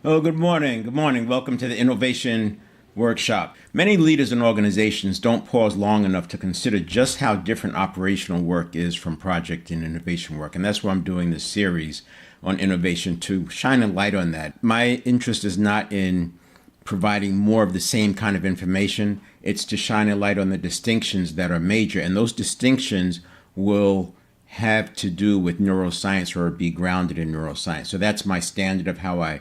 Oh, good morning. Good morning. Welcome to the Innovation Workshop. Many leaders and organizations don't pause long enough to consider just how different operational work is from project and innovation work. And that's why I'm doing this series on innovation, to shine a light on that. My interest is not in providing more of the same kind of information. It's to shine a light on the distinctions that are major. And those distinctions will have to do with neuroscience or be grounded in neuroscience. So that's my standard of how I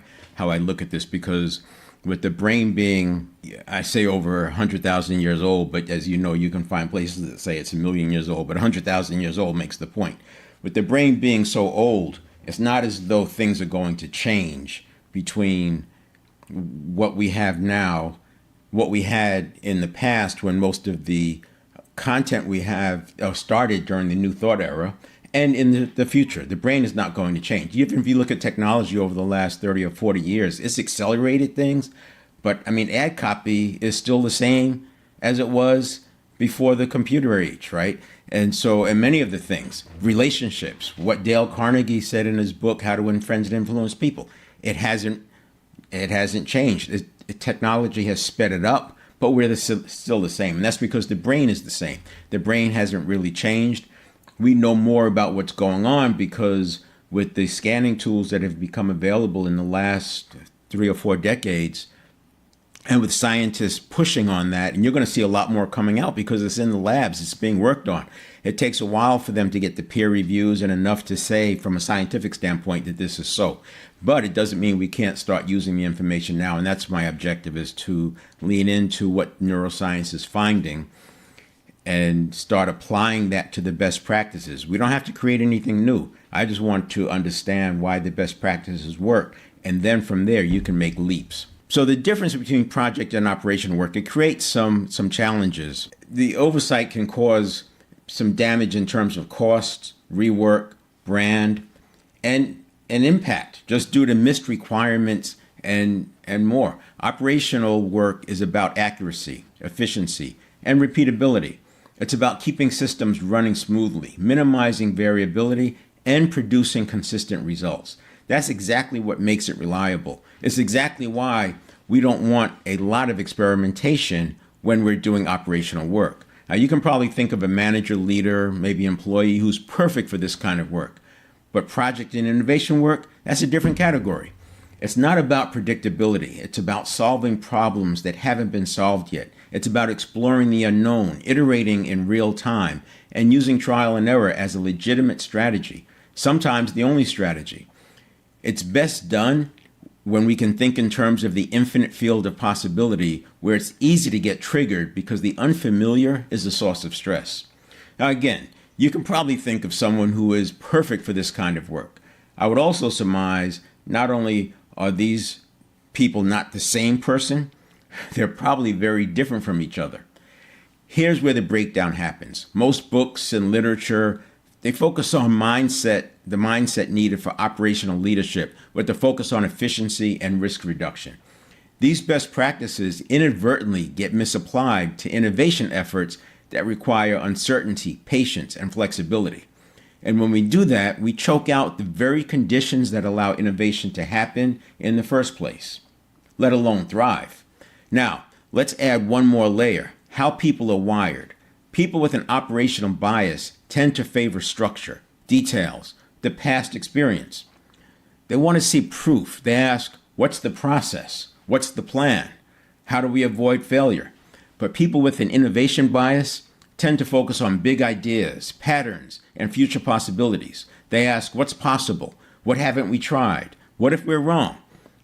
look at this, because with the brain being, I say over 100,000 years old, but as you know, you can find places that say it's 1,000,000 years old, but 100,000 years old makes the point. With the brain being so old, it's not as though things are going to change between what we have now, what we had in the past when most of the content we have started during the New Thought era, and in the future. The brain is not going to change. Even if you look at technology over the last 30 or 40 years, it's accelerated things. But I mean, ad copy is still the same as it was before the computer age, right? And so, and many of the things, relationships, what Dale Carnegie said in his book, How to Influence and Influence People, it hasn't changed. Technology has sped it up, but we're still the same. And that's because the brain is the same. The brain hasn't really changed. We know more about what's going on because with the scanning tools that have become available in the last 3 or 4 decades, and with scientists pushing on that, and you're going to see a lot more coming out because it's in the labs, it's being worked on. It takes a while for them to get the peer reviews and enough to say from a scientific standpoint that this is so. But it doesn't mean we can't start using the information now, and that's my objective, is to lean into what neuroscience is finding and start applying that to the best practices. We don't have to create anything new. I just want to understand why the best practices work, and then from there you can make leaps. So the difference between project and operation work, it creates some challenges. The oversight can cause some damage in terms of cost, rework, brand, and an impact just due to missed requirements and more. Operational work is about accuracy, efficiency, and repeatability. It's about keeping systems running smoothly, minimizing variability, and producing consistent results. That's exactly what makes it reliable. It's exactly why we don't want a lot of experimentation when we're doing operational work. Now, you can probably think of a manager, leader, maybe employee who's perfect for this kind of work. But project and innovation work, that's a different category. It's not about predictability. It's about solving problems that haven't been solved yet. It's about exploring the unknown, iterating in real time, and using trial and error as a legitimate strategy, sometimes the only strategy. It's best done when we can think in terms of the infinite field of possibility, where it's easy to get triggered because the unfamiliar is the source of stress. Now again, you can probably think of someone who is perfect for this kind of work. I would also surmise not only are these people not the same person, they're probably very different from each other. Here's where the breakdown happens. Most books and literature, they focus on the mindset needed for operational leadership, with the focus on efficiency and risk reduction. These best practices inadvertently get misapplied to innovation efforts that require uncertainty, patience, and flexibility. And when we do that, we choke out the very conditions that allow innovation to happen in the first place, let alone thrive. Now, let's add one more layer: how people are wired. People with an operational bias tend to favor structure, details, the past experience. They want to see proof. They ask, what's the process? What's the plan? How do we avoid failure? But people with an innovation bias tend to focus on big ideas, patterns, and future possibilities. They ask, what's possible? What haven't we tried? What if we're wrong?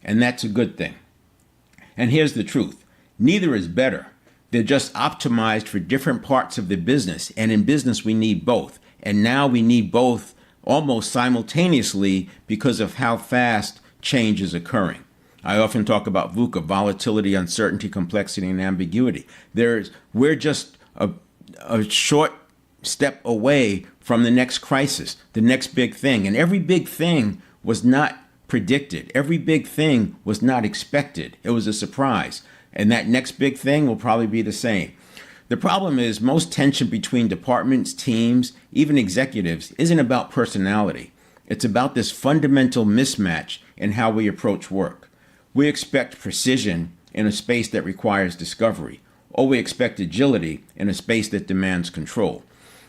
And that's a good thing. And here's the truth: neither is better. They're just optimized for different parts of the business. And in business, we need both. And now we need both almost simultaneously because of how fast change is occurring. I often talk about VUCA: volatility, uncertainty, complexity, and ambiguity. We're just a short step away from the next crisis, the next big thing. And every big thing was not predicted. Every big thing was not expected. It was a surprise. And that next big thing will probably be the same. The problem is most tension between departments, teams, even executives isn't about personality. It's about this fundamental mismatch in how we approach work. We expect precision in a space that requires discovery, or we expect agility in a space that demands control.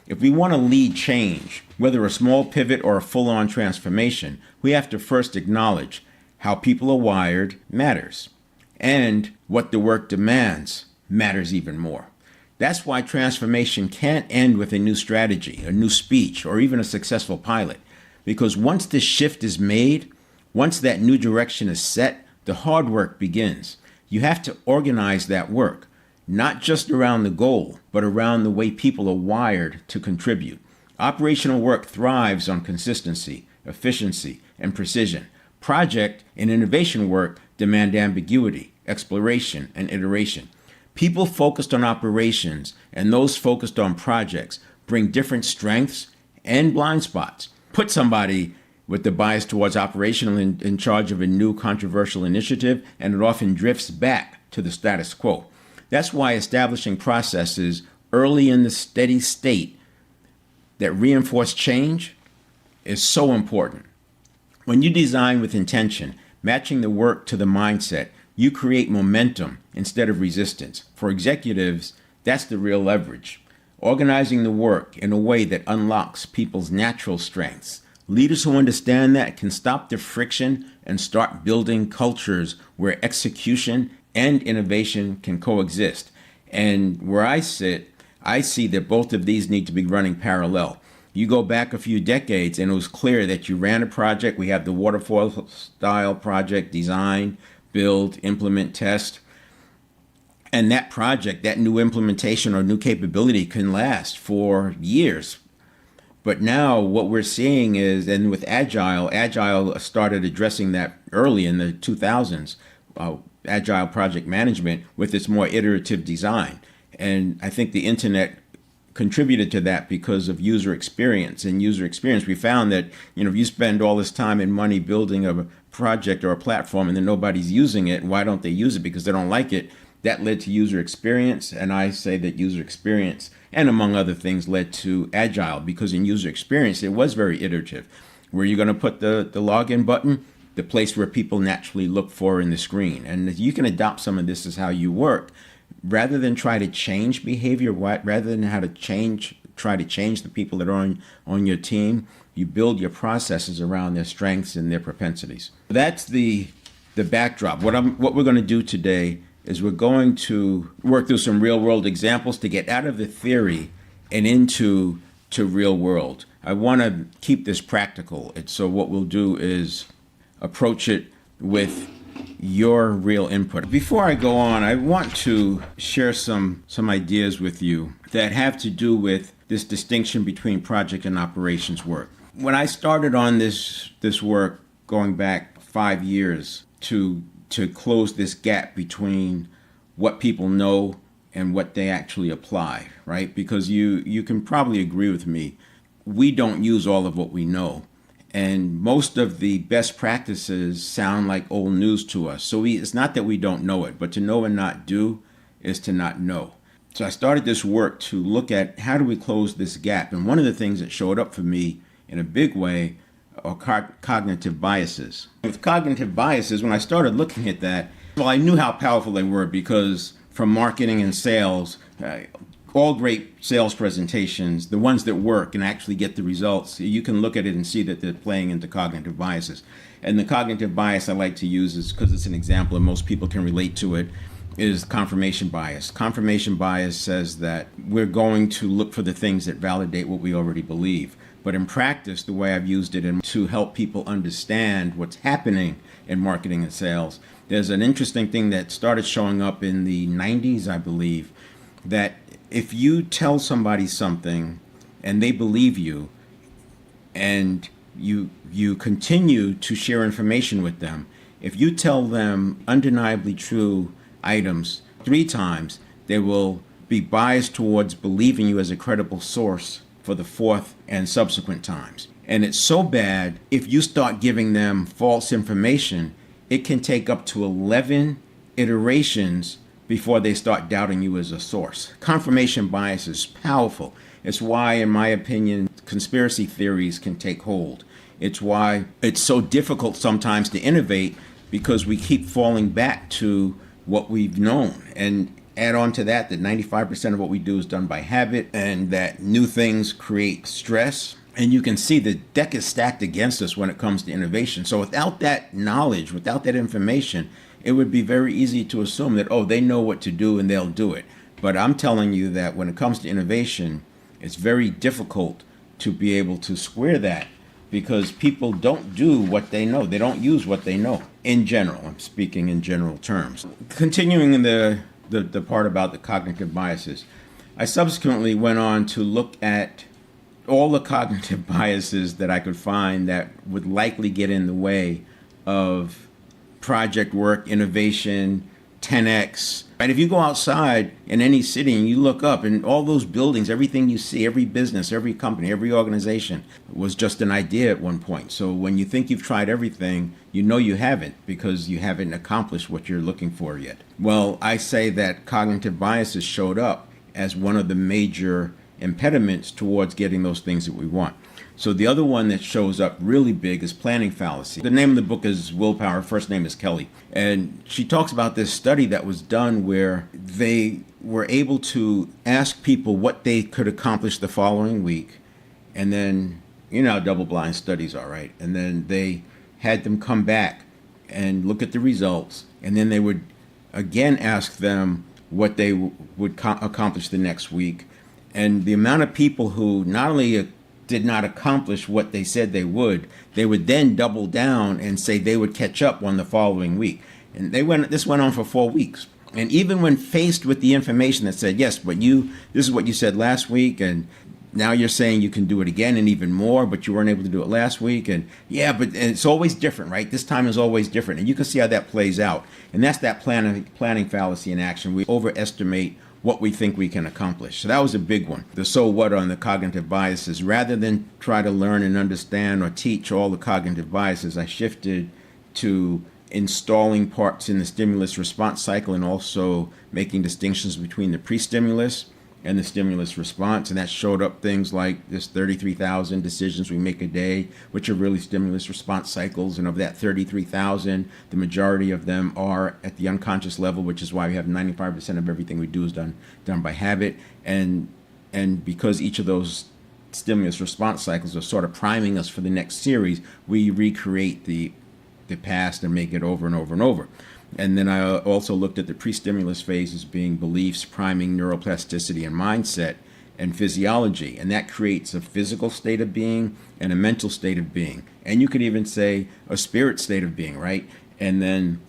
If we want to lead change, whether a small pivot or a full-on transformation, we have to first acknowledge how people are wired matters, and what the work demands matters even more. That's why transformation can't end with a new strategy, a new speech, or even a successful pilot. Because once this shift is made, once that new direction is set, the hard work begins. You have to organize that work, not just around the goal, but around the way people are wired to contribute. Operational work thrives on consistency, efficiency, and precision. Project and innovation work demand ambiguity, exploration, and iteration. People focused on operations and those focused on projects bring different strengths and blind spots. Put somebody with the bias towards operational in charge of a new controversial initiative, and it often drifts back to the status quo. That's why establishing processes early in the steady state that reinforce change is so important. When you design with intention, matching the work to the mindset, you create momentum instead of resistance. For executives, that's the real leverage. Organizing the work in a way that unlocks people's natural strengths. Leaders who understand that can stop the friction and start building cultures where execution and innovation can coexist. And where I sit, I see that both of these need to be running parallel. You go back a few decades and it was clear that you ran a project. We have the waterfall style project: design, build, implement, test. And that project, that new implementation or new capability can last for years. But now what we're seeing is, and with Agile started addressing that early in the 2000s, Agile project management with its more iterative design. And I think the internet contributed to that because of user experience. And user experience, we found that, if you spend all this time and money building a project or a platform and then nobody's using it, why don't they use it? Because they don't like it. That led to user experience, and I say that user experience, and among other things, led to Agile, because in user experience, it was very iterative. Where you're going to put the login button, the place where people naturally look for in the screen. And you can adopt some of this as how you work. Rather than try to change behavior, rather than try to change the people that are on your team, you build your processes around their strengths and their propensities. That's the backdrop. What we're going to do today is we're going to work through some real world examples to get out of the theory and into real world. I want to keep this practical. So what we'll do is approach it with your real input. Before I go on, I want to share some ideas with you that have to do with this distinction between project and operations work. When I started on this work going back 5 years to close this gap between what people know and what they actually apply, right? Because you can probably agree with me, we don't use all of what we know. And most of the best practices sound like old news to us. So it's not that we don't know it, but to know and not do is to not know. So I started this work to look at how do we close this gap. And one of the things that showed up for me in a big way are cognitive biases. With cognitive biases, when I started looking at that, well, I knew how powerful they were because from marketing and sales, all great sales presentations, the ones that work and actually get the results, you can look at it and see that they're playing into cognitive biases. And the cognitive bias I like to use is because it's an example and most people can relate to it, is confirmation bias. Confirmation bias says that we're going to look for the things that validate what we already believe. But in practice, the way I've used it to help people understand what's happening in marketing and sales, there's an interesting thing that started showing up in the 90s, I believe, that if you tell somebody something and they believe you and you continue to share information with them, if you tell them undeniably true items 3 times, they will be biased towards believing you as a credible source for the 4th and subsequent times. And it's so bad, if you start giving them false information, it can take up to 11 iterations before they start doubting you as a source. Confirmation bias is powerful. It's why, in my opinion, conspiracy theories can take hold. It's why it's so difficult sometimes to innovate because we keep falling back to what we've known. And add on to that 95% of what we do is done by habit, and that new things create stress. And you can see the deck is stacked against us when it comes to innovation. So without that knowledge, without that information, it would be very easy to assume that, oh, they know what to do and they'll do it. But I'm telling you that when it comes to innovation, it's very difficult to be able to square that, because people don't do what they know. They don't use what they know in general. I'm speaking in general terms. Continuing in the part about the cognitive biases, I subsequently went on to look at all the cognitive biases that I could find that would likely get in the way of project work, innovation, 10X. Right? If you go outside in any city and you look up, and all those buildings, everything you see, every business, every company, every organization was just an idea at one point. So when you think you've tried everything, you know you haven't, because you haven't accomplished what you're looking for yet. Well, I say that cognitive biases showed up as one of the major impediments towards getting those things that we want. So the other one that shows up really big is planning fallacy. The name of the book is Willpower. Her first name is Kelly. And she talks about this study that was done where they were able to ask people what they could accomplish the following week. And then, you know how double-blind studies are, right? And then they had them come back and look at the results. And then they would again ask them what they would accomplish the next week. And the amount of people who not only did not accomplish what they said they would then double down and say they would catch up on the following week. And this went on for 4 weeks. And even when faced with the information that said, yes, but this is what you said last week, and now you're saying you can do it again and even more, but you weren't able to do it last week. And yeah, but it's always different, right? This time is always different. And you can see how that plays out. And that's that planning fallacy in action. We overestimate what we think we can accomplish. So that was a big one. The so what on the cognitive biases. Rather than try to learn and understand or teach all the cognitive biases, I shifted to installing parts in the stimulus response cycle, and also making distinctions between the pre-stimulus and the stimulus response. And that showed up things like this 33,000 decisions we make a day, which are really stimulus response cycles. And of that 33,000, the majority of them are at the unconscious level, which is why we have 95% of everything we do is done by habit. And because each of those stimulus response cycles are sort of priming us for the next series, we recreate the past and make it over and over and over. And then I also looked at the pre-stimulus phase as being beliefs, priming, neuroplasticity, and mindset, and physiology. And that creates a physical state of being and a mental state of being. And you could even say a spirit state of being, right? And then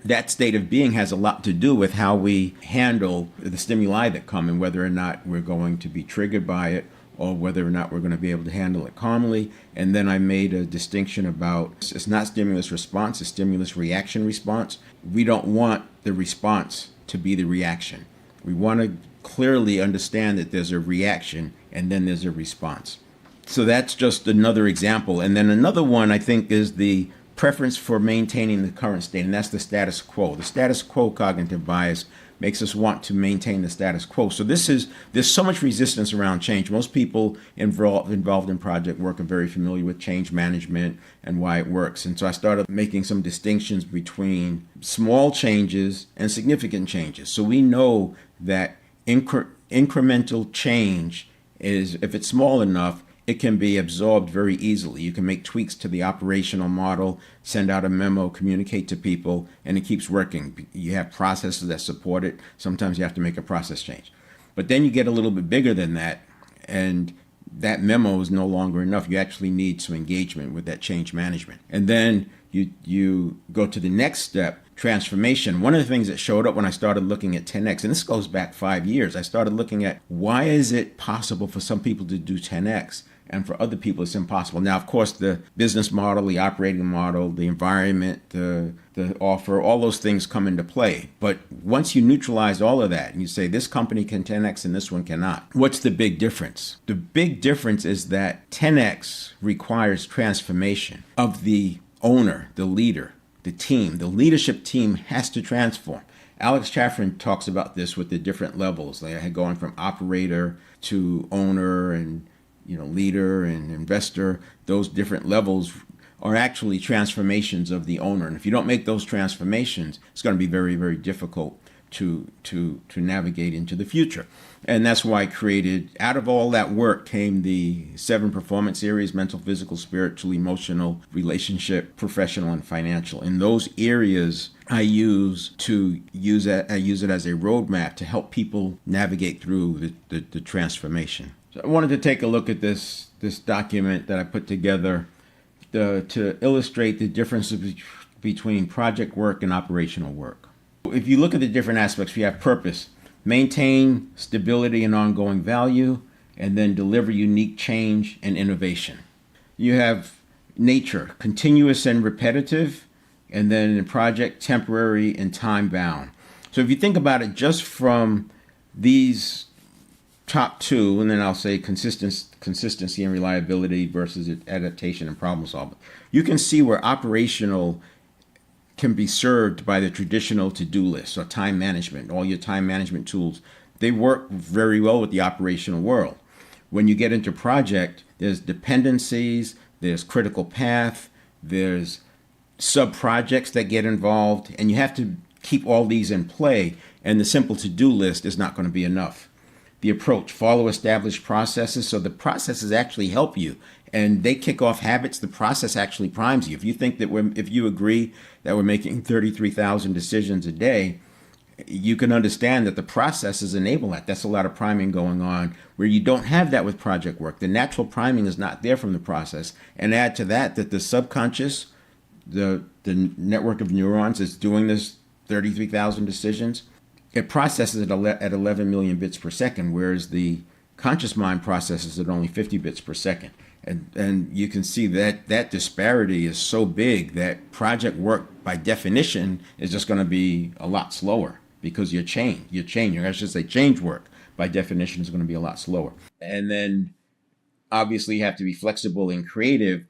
that state of being has a lot to do with how we handle the stimuli that come, and whether or not we're going to be triggered by it, or whether or not we're going to be able to handle it calmly. And then I made a distinction about, it's not stimulus response, it's stimulus reaction response. We don't want the response to be the reaction. We want to clearly understand that there's a reaction and then there's a response. So that's just another example. And then another one, I think, is the preference for maintaining the current state, and that's the status quo. The status quo cognitive bias makes us want to maintain the status quo. So there's so much resistance around change. Most people involved in project work are very familiar with change management and why it works. And so I started making some distinctions between small changes and significant changes. So we know that incremental change is, if it's small enough, it can be absorbed very easily. You can make tweaks to the operational model, send out a memo, communicate to people, and it keeps working. You have processes that support it. Sometimes you have to make a process change. But then you get a little bit bigger than that, and that memo is no longer enough. You actually need some engagement with that change management. And then you go to the next step, transformation. One of the things that showed up when I started looking at 10X, and this goes back 5 years, I started looking at, why is it possible for some people to do 10X? And for other people, it's impossible. Now, of course, the business model, the operating model, the environment, the offer, all those things come into play. But once you neutralize all of that and you say this company can 10X and this one cannot, what's the big difference? The big difference is that 10X requires transformation of the owner, the leader, the team. The leadership team has to transform. Alex Chaffin talks about this with the different levels, like going from operator to owner and leader and investor. Those different levels are actually transformations of the owner. And if you don't make those transformations, it's going to be very, very difficult to navigate into the future. And that's why I created, out of all that work came the 7 performance areas: mental, physical, spiritual, emotional, relationship, professional, and financial. In those areas, I use it as a roadmap to help people navigate through the transformation. So I wanted to take a look at this document that I put together to illustrate the differences between project work and operational work. If you look at the different aspects, we have purpose: maintain stability and ongoing value, and then deliver unique change and innovation. You have nature: continuous and repetitive, and then in project, temporary and time-bound. So if you think about it just from these top 2, and then I'll say consistency and reliability versus adaptation and problem solving, you can see where operational can be served by the traditional to-do list or time management. All your time management tools, they work very well with the operational world. When you get into project, there's dependencies, there's critical path, there's sub-projects that get involved, and you have to keep all these in play, and the simple to-do list is not going to be enough. The approach: follow established processes. So the processes actually help you, and they kick off habits. The process actually primes you. If you think that if you agree that we're making 33,000 decisions a day, you can understand that the processes enable that. That's a lot of priming going on, where you don't have that with project work. The natural priming is not there from the process. And add to that the subconscious, the network of neurons is doing this 33,000 decisions. It processes it at 11 million bits per second, whereas the conscious mind processes at only 50 bits per second. And you can see that disparity is so big that project work, by definition, is just going to be a lot slower, because your change, I should say change work, by definition, is going to be a lot slower. And then obviously you have to be flexible and creative.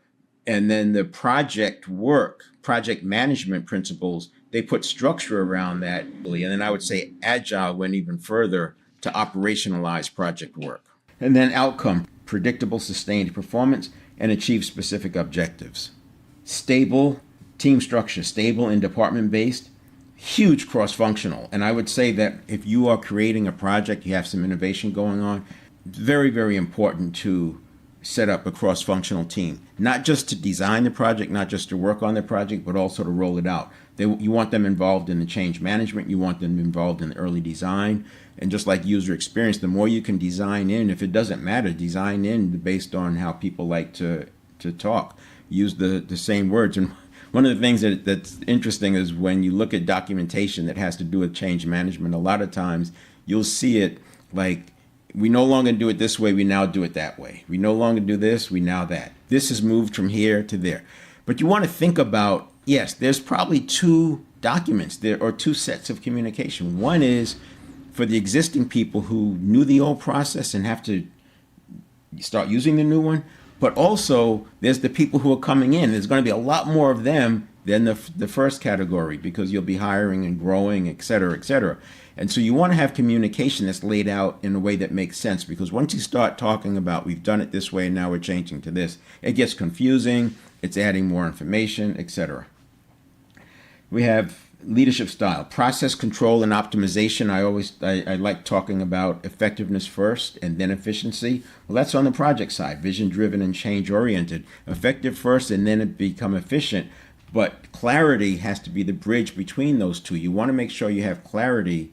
And then the project work, project management principles, they put structure around that. And then I would say agile went even further to operationalize project work. And then outcome: predictable, sustained performance, and achieve specific objectives. Stable team structure, stable and department-based, huge cross-functional. And I would say that if you are creating a project, you have some innovation going on, very, very important to set up a cross-functional team, not just to design the project, not just to work on the project, but also to roll it out. You want them involved in the change management. You want them involved in the early design. And just like user experience, the more you can design in, if it doesn't matter, design in based on how people like to talk. Use the same words. And one of the things that's interesting is when you look at documentation that has to do with change management, a lot of times you'll see it like, we no longer do it this way, we now do it that way. We no longer do this, we now that. This has moved from here to there. But you want to think about, yes, there's probably 2 documents there, or 2 sets of communication. One is for the existing people who knew the old process and have to start using the new one. But also there's the people who are coming in. There's going to be a lot more of them than the first category, because you'll be hiring and growing, et cetera, et cetera. And so you want to have communication that's laid out in a way that makes sense, because once you start talking about, we've done it this way and now we're changing to this, it gets confusing, it's adding more information, et cetera. We have leadership style: process control and optimization. I like talking about effectiveness first and then efficiency. Well, that's on the project side: vision driven and change oriented. Effective first and then it become efficient. But clarity has to be the bridge between those two. You want to make sure you have clarity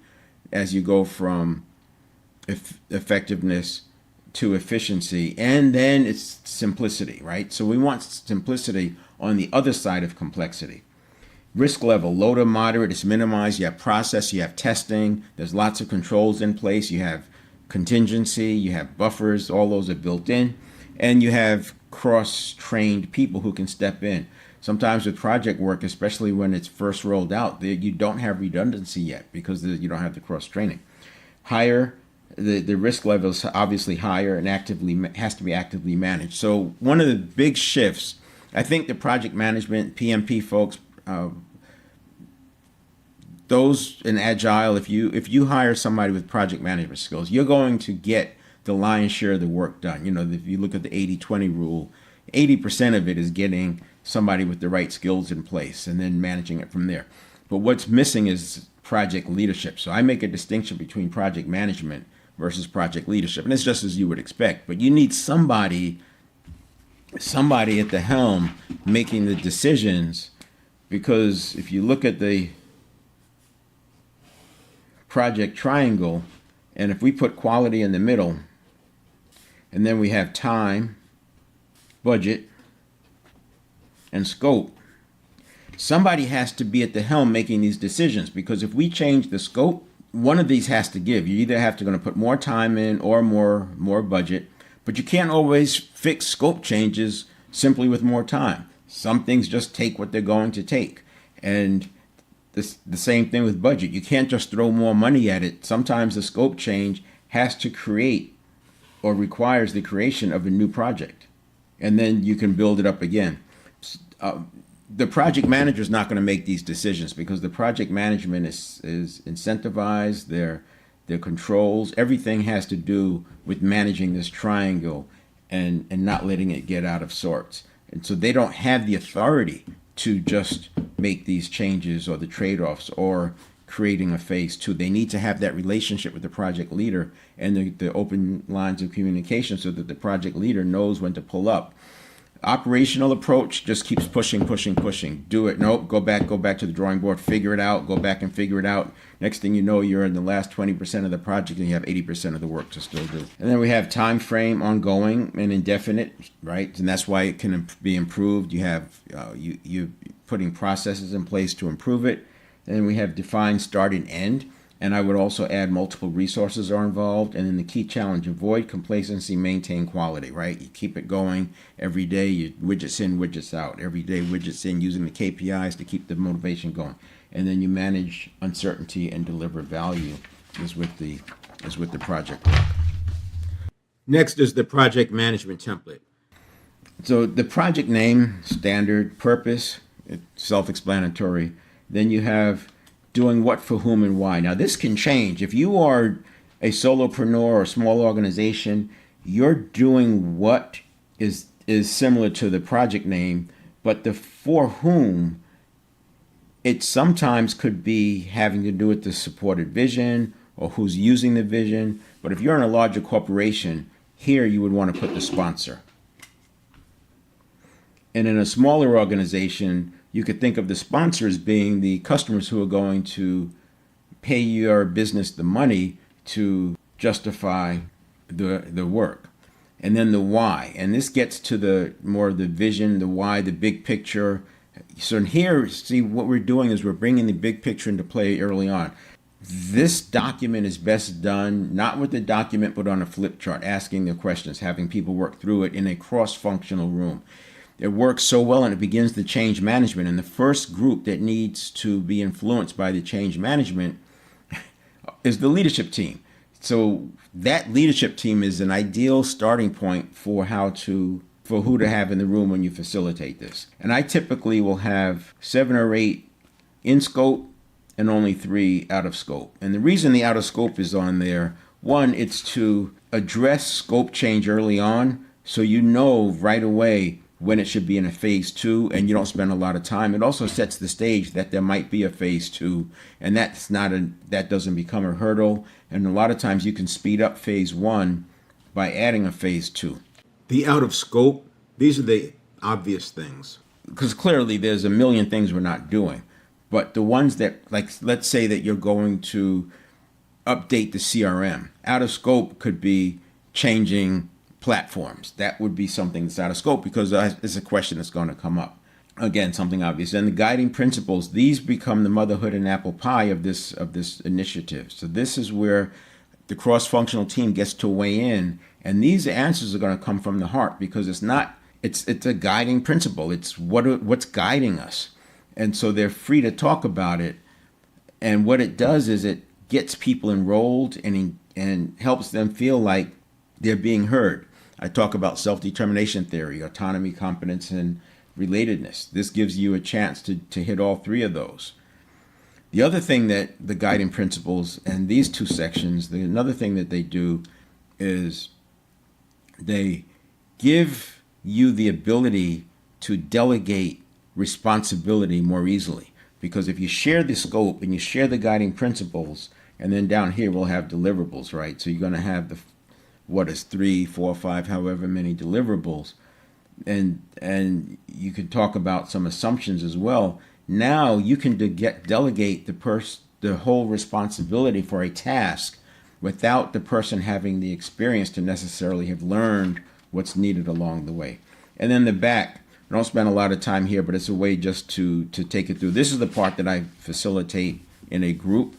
as you go from effectiveness to efficiency, and then it's simplicity, right? So we want simplicity on the other side of complexity. Risk level: low to moderate, it's minimized. You have process, you have testing, there's lots of controls in place, you have contingency, you have buffers, all those are built in, and you have cross-trained people who can step in. Sometimes with project work, especially when it's first rolled out, you don't have redundancy yet because you don't have the cross-training. Higher, the risk level is obviously higher and has to be actively managed. So one of the big shifts, I think the project management, PMP folks, those in Agile, if you hire somebody with project management skills, you're going to get the lion's share of the work done. You know, if you look at the 80-20 rule, 80% of it is getting somebody with the right skills in place and then managing it from there. But what's missing is project leadership. So I make a distinction between project management versus project leadership. And it's just as you would expect. But you need somebody at the helm making the decisions, because if you look at the project triangle, and if we put quality in the middle, and then we have time, budget, and scope, somebody has to be at the helm making these decisions, because if we change the scope, one of these has to give. You either have to going to put more time in or more budget, but you can't always fix scope changes simply with more time. Some things just take what they're going to take. And the same thing with budget. You can't just throw more money at it. Sometimes the scope change has to create or requires the creation of a new project. And then you can build it up again. The project manager is not going to make these decisions, because the project management is incentivized, their controls, everything has to do with managing this triangle and not letting it get out of sorts. And so they don't have the authority to just make these changes or the trade-offs or creating a phase two. They need to have that relationship with the project leader and the open lines of communication so that the project leader knows when to pull up. Operational approach just keeps pushing. Do it. Nope. Go back to the drawing board. Figure it out. Go back and figure it out. Next thing you know, you're in the last 20% of the project and you have 80% of the work to still do. And then we have time frame, ongoing and indefinite, right? And that's why it can be improved. You have you putting processes in place to improve it. And then we have defined start and end. And I would also add multiple resources are involved. And then the key challenge, avoid complacency, maintain quality, right? You keep it going every day. You widgets in, widgets out. Every day, widgets in, using the KPIs to keep the motivation going. And then you manage uncertainty and deliver value is with the project work. Next is the project management template. So the project name, standard, purpose, it's self-explanatory. Then you have doing what, for whom, and why. Now, this can change. If you are a solopreneur or a small organization, you're doing what is similar to the project name, but the for whom, it sometimes could be having to do with the supported vision or who's using the vision. But if you're in a larger corporation, here you would want to put the sponsor. And in a smaller organization, you could think of the sponsors being the customers who are going to pay your business the money to justify the work. And then the why. And this gets to the more of the vision, the why, the big picture. So in here, see, what we're doing is we're bringing the big picture into play early on. This document is best done not with the document, but on a flip chart, asking the questions, having people work through it in a cross-functional room. It works so well, and it begins the change management. And the first group that needs to be influenced by the change management is the leadership team. So that leadership team is an ideal starting point for who to have in the room when you facilitate this. And I typically will have 7 or 8 in scope and only 3 out of scope. And the reason the out of scope is on there, one, it's to address scope change early on, so you know right away when it should be in a phase 2 and you don't spend a lot of time. It also sets the stage that there might be a phase 2, and that doesn't become a hurdle. And a lot of times you can speed up phase 1 by adding a phase 2. The out of scope, these are the obvious things, because clearly there's a million things we're not doing. But the ones that, like, let's say that you're going to update the CRM. Out of scope could be changing platforms. That would be something that's out of scope, because it's a question that's going to come up. Again, something obvious. And the guiding principles, these become the motherhood and apple pie of this initiative. So this is where the cross-functional team gets to weigh in, and these answers are going to come from the heart, because it's a guiding principle. It's what's guiding us. And so they're free to talk about it. And what it does is it gets people enrolled and helps them feel like they're being heard. I talk about self-determination theory, autonomy, competence, and relatedness. This gives you a chance to hit all 3 of those. The other thing that the guiding principles and these 2 sections, another thing that they do is they give you the ability to delegate responsibility more easily. Because if you share the scope and you share the guiding principles, and then down here we'll have deliverables, right? So you're going to have the, what is 3, 4, 5, however many deliverables, and you could talk about some assumptions as well. Now you can delegate the whole responsibility for a task without the person having the experience to necessarily have learned what's needed along the way. And then the back, I don't spend a lot of time here, but it's a way just to take it through. This is the part that I facilitate in a group,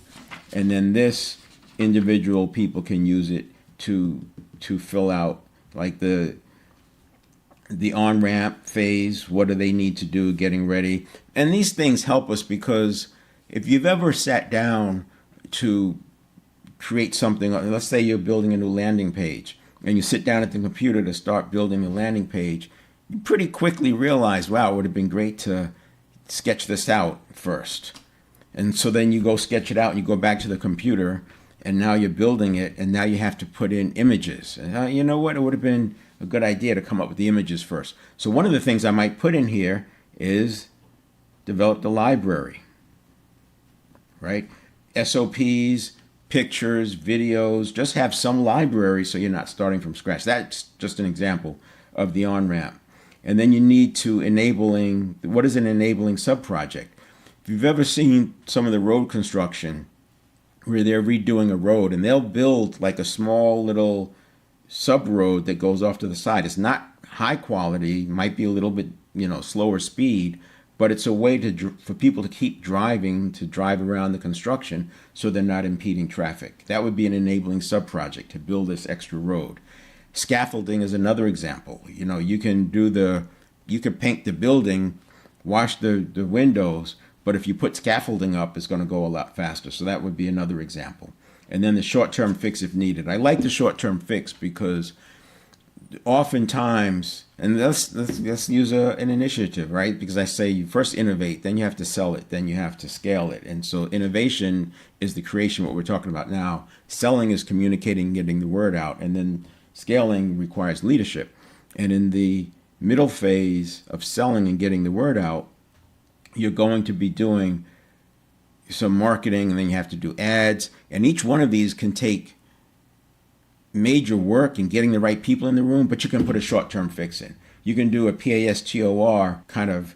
and then this individual people can use it to fill out like the on-ramp phase. What do they need to do getting ready? And these things help us because if you've ever sat down to create something, let's say you're building a new landing page, and you sit down at the computer to start building the landing page, you pretty quickly realize, wow, it would have been great to sketch this out first. And so then you go sketch it out and you go back to the computer, and now you're building it, and now you have to put in images. And you know what? It would have been a good idea to come up with the images first. So one of the things I might put in here is develop the library, right? SOPs, pictures, videos, just have some library so you're not starting from scratch. That's just an example of the on-ramp. And then you need to what is an enabling sub-project? If you've ever seen some of the road construction where they're redoing a road and they'll build like a small little sub-road that goes off to the side. It's not high quality, might be a little bit, slower speed, but it's a way for people to keep driving, to drive around the construction so they're not impeding traffic. That would be an enabling sub-project to build this extra road. Scaffolding is another example. You can paint the building, wash the windows, but if you put scaffolding up, it's going to go a lot faster. So that would be another example. And then the short-term fix if needed. I like the short-term fix because oftentimes, and let's use an initiative, right? Because I say you first innovate, then you have to sell it, then you have to scale it. And so innovation is the creation, what we're talking about now. Selling is communicating, getting the word out, and then scaling requires leadership. And in the middle phase of selling and getting the word out, you're going to be doing some marketing, and then you have to do ads. And each one of these can take major work in getting the right people in the room, but you can put a short-term fix in. You can do a PASTOR kind of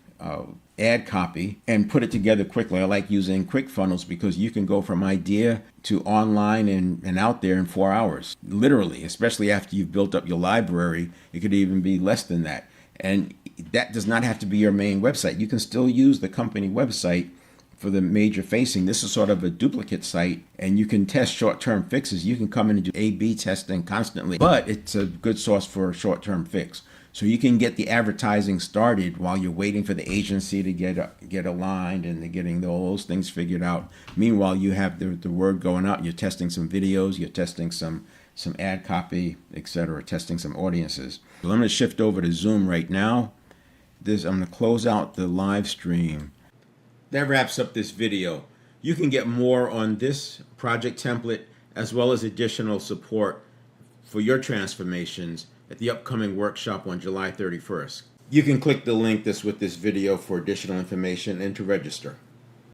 ad copy and put it together quickly. I like using ClickFunnels because you can go from idea to online and out there in 4 hours, literally, especially after you've built up your library. It could even be less than that. And that does not have to be your main website. You can still use the company website for the major facing. This is sort of a duplicate site, and you can test short-term fixes. You can come in and do A/B testing constantly, but it's a good source for a short-term fix. So you can get the advertising started while you're waiting for the agency to get aligned and they're getting all those things figured out. Meanwhile, you have the word going out. You're testing some videos. You're testing some ad copy, etc. Testing some audiences. So I'm going to shift over to Zoom right now. I'm going to close out the live stream. That wraps up this video. You can get more on this project template as well as additional support for your transformations at the upcoming workshop on July 31st. You can click the link that's with this video for additional information and to register.